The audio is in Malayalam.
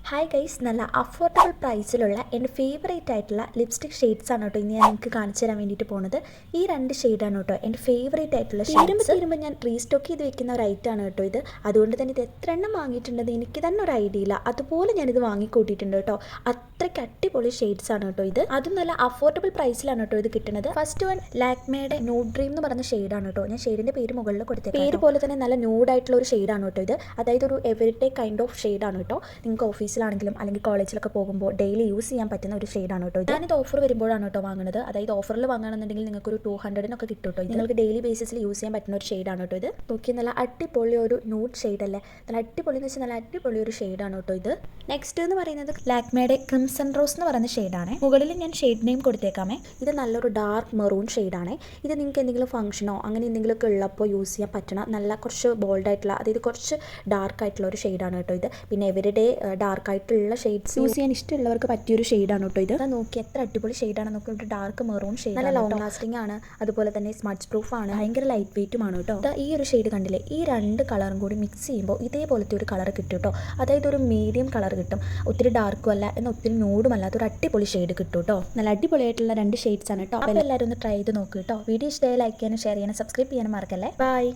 ഹായ് ഗൈസ്, നല്ല അഫോർഡബിൾ പ്രൈസിലുള്ള എൻ്റെ ഫേവറേറ്റ് ആയിട്ടുള്ള ലിപ്സ്റ്റിക് ഷെയ്ഡ്സ് ആണ് കേട്ടോ ഇന്ന് ഞാൻ നിങ്ങൾക്ക് കാണിച്ചു തരാൻ വേണ്ടിയിട്ട് പോകുന്നത്. ഈ രണ്ട് ഷെയ്ഡാണ് കേട്ടോ എൻ്റെ ഫേവറേറ്റ് ആയിട്ടുള്ള തീരുമ്പോൾ ഞാൻ റീസ്റ്റോക്ക് ചെയ്ത് വെക്കുന്ന ഒരു ഐറ്റം ആണ് കേട്ടോ ഇത്. അതുകൊണ്ട് തന്നെ ഇത് എത്ര എണ്ണം വാങ്ങിയിട്ടുണ്ടെന്ന് എനിക്ക് തന്നെ ഒരു ഐഡിയ ഇല്ല. അതുപോലെ ഞാനിത് വാങ്ങിക്കൂട്ടിയിട്ടുണ്ട് കേട്ടോ. അത്രയ്ക്ക് അടിപൊളി ഷെയ്ഡ്സ് ആണ് കേട്ടോ ഇത്. അതും നല്ല അഫോർഡബിൾ പ്രൈസിലാണ് കേട്ടോ ഇത് കിട്ടുന്നത്. ഫസ്റ്റ് വൺ ലാക്മേയുടെ ന്യൂഡ് ഡ്രീം എന്ന് പറഞ്ഞ ഷെയ്ഡാണ് കേട്ടോ. ഞാൻ ഷെയ്ഡിൻ്റെ പേര് മുകളിൽ കൊടുത്തത്. പേര് പോലെ തന്നെ നല്ല ന്യൂഡായിട്ടുള്ള ഒരു ഷെയ്ഡാണ് കേട്ടോ ഇത്. അതായത് ഒരു എവരിഡേ കൈൻഡ് ഓഫ് ഷെയ്ഡാണ് കേട്ടോ. നിങ്ങൾക്ക് ഓഫീസിലാണെങ്കിലും അല്ലെങ്കിൽ കോളേജിലൊക്കെ പോകുമ്പോൾ ഡെയിലി യൂസ് ചെയ്യാൻ പറ്റുന്ന ഒരു ഷെയ്ഡാണ് കേട്ടോ. ഞാനിത് ഓഫർ വരുമ്പോഴാണ് കേട്ടോ വാങ്ങുന്നത്. അതായത് ഓഫറിൽ വാങ്ങുകയാണെന്നുണ്ടെങ്കിൽ നിങ്ങൾക്ക് ഒരു 200 കിട്ടും കേട്ടോ. നിങ്ങൾക്ക് ഡെയിലി ബേസിസിൽ യൂസ് ചെയ്യാൻ പറ്റുന്ന ഒരു ഷെയ്ഡാണ് കേട്ടോ ഇത്. നോക്കി നല്ല അടിപൊളി ഒരു ന്യൂഡ് ഷെയ്ഡ് അല്ലേ. നല്ല അടിപൊളി എന്ന് വെച്ചാൽ നല്ല അടിപൊളി ഒരു ഷെയ്ഡാണ് കേട്ടോ ഇത്. നെക്സ്റ്റ് എന്ന് പറയുന്നത് ലാക്മേയുടെ ക്രിംസൺ റോസ് എന്ന് പറയുന്ന ഷെയ്ഡാണ്. മുകളിൽ ഞാൻ ഷെയ്ഡ് നെയിം കൊടുത്തേക്കാമേ. ഇത് നല്ലൊരു ഡാർക്ക് മെറൂൺ ഷെയ്ഡാണ്. ഇത് നിങ്ങൾക്ക് എന്തെങ്കിലും ഫംഗ്ഷനോ അങ്ങനെ എന്തെങ്കിലുമൊക്കെ ഉള്ളപ്പോൾ യൂസ് ചെയ്യാൻ പറ്റണ നല്ല കുറച്ച് ബോൾഡ് ആയിട്ടുള്ള, അതായത് കുറച്ച് ഡാർക്ക് ആയിട്ടുള്ള ഒരു ഷെയ്ഡാണ് കേട്ടോ ഇത്. പിന്നെ എവരിഡേ ഡാർക്ക് ആയിട്ടുള്ള ഷെയ്ഡ്സ് യൂസ് ചെയ്യാൻ ഇഷ്ടമുള്ളവർക്ക് പറ്റിയൊരു ഷെയ്ഡാണ് കേട്ടോ ഇത്. നോക്കി എത്ര അടിപൊളി ഷെയ്ഡാണ്. നോക്കി ഒരു ഡാർക്ക് മെറൂൺ ഷെയ്ഡ്, നല്ല ലോങ് ലാസ്റ്റിംഗ് ആണ്. അതുപോലെ തന്നെ സ്മഡ്ജ് പ്രൂഫ് ആണ്. ഭയങ്കര ലൈറ്റ് വെയിറ്റും ആണ് കേട്ടോ. ഈ ഒരു ഷെയ്ഡ് കണ്ടില്ലേ, ഈ രണ്ട് കളറും കൂടി മിക്സ് ചെയ്യുമ്പോൾ ഇതേപോലത്തെ ഒരു കളർ കിട്ടും കേട്ടോ. അതായത് ഒരു മീഡിയം കളർ കിട്ടും. ഒത്തിരി ഡാർക്കും അല്ല എന്നാൽ ഒത്തിരി ന്യൂഡും അല്ലാത്ത ഒരു അടിപൊളി ഷെയ്ഡ് കിട്ടും കേട്ടോ. നല്ല അടിപൊളിയായിട്ടുള്ള രണ്ട് ഷെയ്ഡ്സ് ആണ് കേട്ടോ. അപ്പോൾ എല്ലാവരും ഒന്ന് ട്രൈ ചെയ്ത് നോക്കുക കേട്ടോ. വീഡിയോ ഇഷ്ടമായി ലൈക്ക് ചെയ്യാനും ഷെയർ ചെയ്യാനും സബ്സ്ക്രൈബ് ചെയ്യാനും മറക്കല്ലേ. ബൈ.